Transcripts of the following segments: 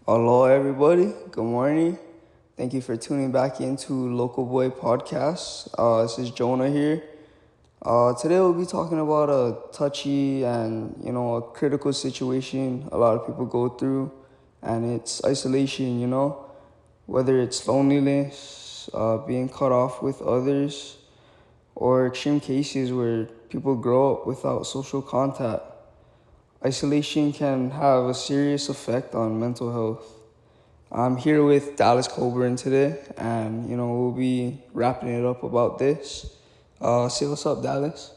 Hello, everybody. Good morning. Thank you for tuning back into Local Boy Podcast. This is Jonah here. Today we'll be talking about a touchy and a critical situation a lot of people go through, and it's isolation. Whether it's loneliness, being cut off with others, or extreme cases where people grow up without social contact. Isolation can have a serious effect on mental health. I'm here with Dallas Coburn today, and we'll be wrapping it up about this. Say what's up, Dallas.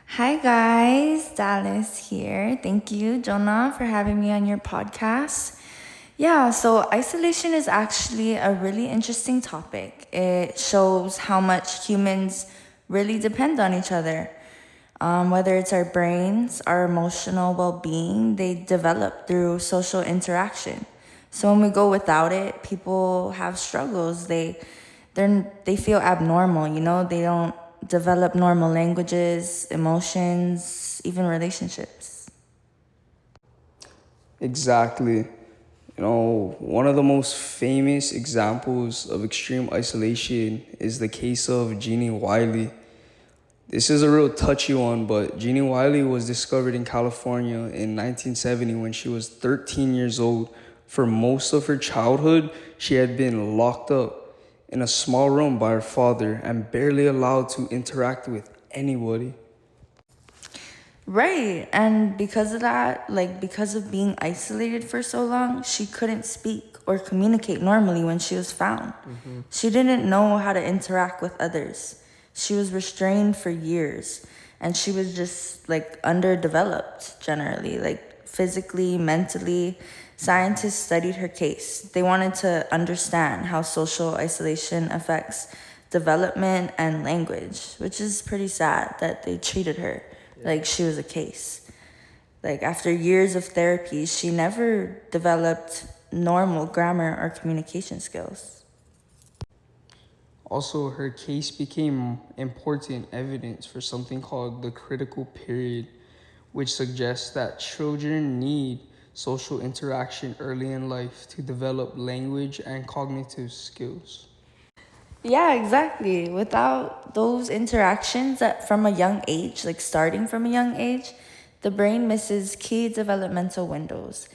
Hi guys, Dallas here. Thank you, Jonah, for having me on your podcast. Yeah, so isolation is actually a really interesting topic. It shows how much humans really depend on each other. Whether it's our brains, our emotional well being, they develop through social interaction. So when we go without it, people have struggles. They feel abnormal, they don't develop normal languages, emotions, even relationships. Exactly. One of the most famous examples of extreme isolation is the case of Jeannie Wiley. This is a real touchy one, but Jeannie Wiley was discovered in California in 1970 when she was 13 years old. For most of her childhood, she had been locked up in a small room by her father and barely allowed to interact with anybody. Right. And because of that, because of being isolated for so long, she couldn't speak or communicate normally when she was found. She didn't know how to interact with others. She was restrained for years and she was just underdeveloped generally, physically, mentally. Scientists studied her case. They wanted to understand how social isolation affects development and language, which is pretty sad that they treated her like she was a case. After years of therapy, she never developed normal grammar or communication skills. Also, her case became important evidence for something called the critical period, which suggests that children need social interaction early in life to develop language and cognitive skills. Yeah, exactly. Without those interactions from a young age, starting from a young age, the brain misses key developmental windows.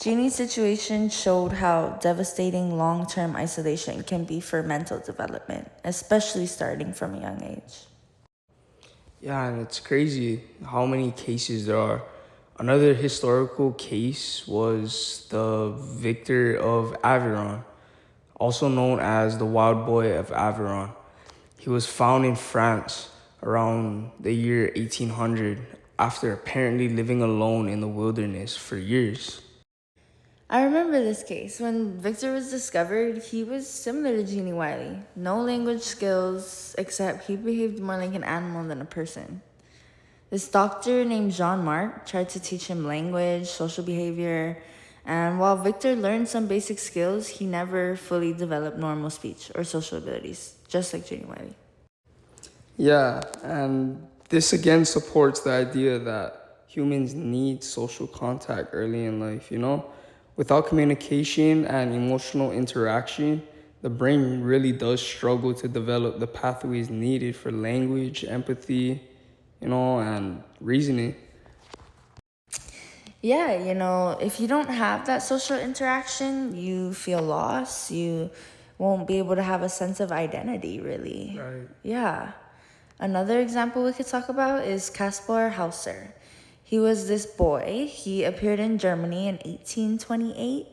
Jeannie's situation showed how devastating long term isolation can be for mental development, especially starting from a young age. Yeah, and it's crazy how many cases there are. Another historical case was the Victor of Aveyron, also known as the Wild Boy of Aveyron. He was found in France around the year 1800 after apparently living alone in the wilderness for years. I remember this case. When Victor was discovered, he was similar to Jeannie Wiley. No language skills, except he behaved more like an animal than a person. This doctor named Jean Marc tried to teach him language, social behavior, and while Victor learned some basic skills, he never fully developed normal speech or social abilities, just like Jeannie Wiley. Yeah, and this again supports the idea that humans need social contact early in life. Without communication and emotional interaction, the brain really does struggle to develop the pathways needed for language, empathy, and reasoning. Yeah, if you don't have that social interaction, you feel lost. You won't be able to have a sense of identity, really. Right. Yeah. Another example we could talk about is Kaspar Hauser. He was this boy. He appeared in Germany in 1828,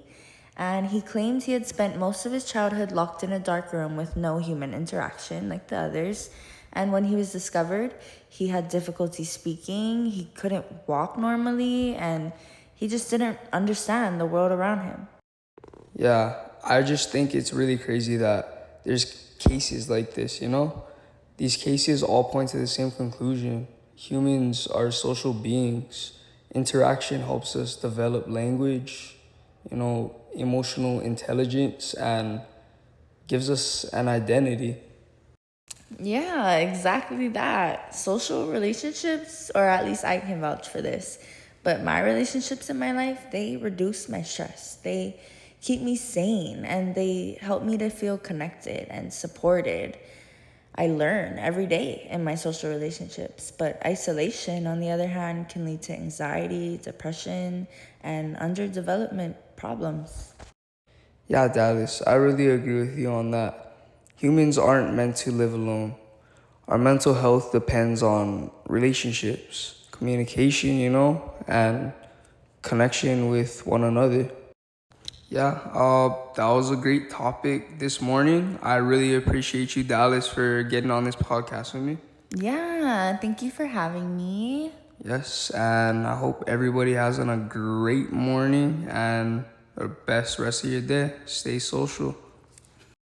and he claimed he had spent most of his childhood locked in a dark room with no human interaction like the others. And when he was discovered, he had difficulty speaking, he couldn't walk normally, and he just didn't understand the world around him. Yeah, I just think it's really crazy that there's cases like this. These cases all point to the same conclusion. Humans are social beings. Interaction helps us develop language, emotional intelligence, and gives us an identity. Yeah, exactly that. Social relationships, or at least I can vouch for this, But my relationships in my life, they reduce my stress. They keep me sane and they help me to feel connected and supported. I learn every day in my social relationships, but isolation, on the other hand, can lead to anxiety, depression, and underdevelopment problems. Yeah, Dallas, I really agree with you on that. Humans aren't meant to live alone. Our mental health depends on relationships, communication, and connection with one another. Yeah, that was a great topic this morning. I really appreciate you, Dallas, for getting on this podcast with me. Yeah, thank you for having me. Yes, and I hope everybody has a great morning and the best rest of your day. Stay social.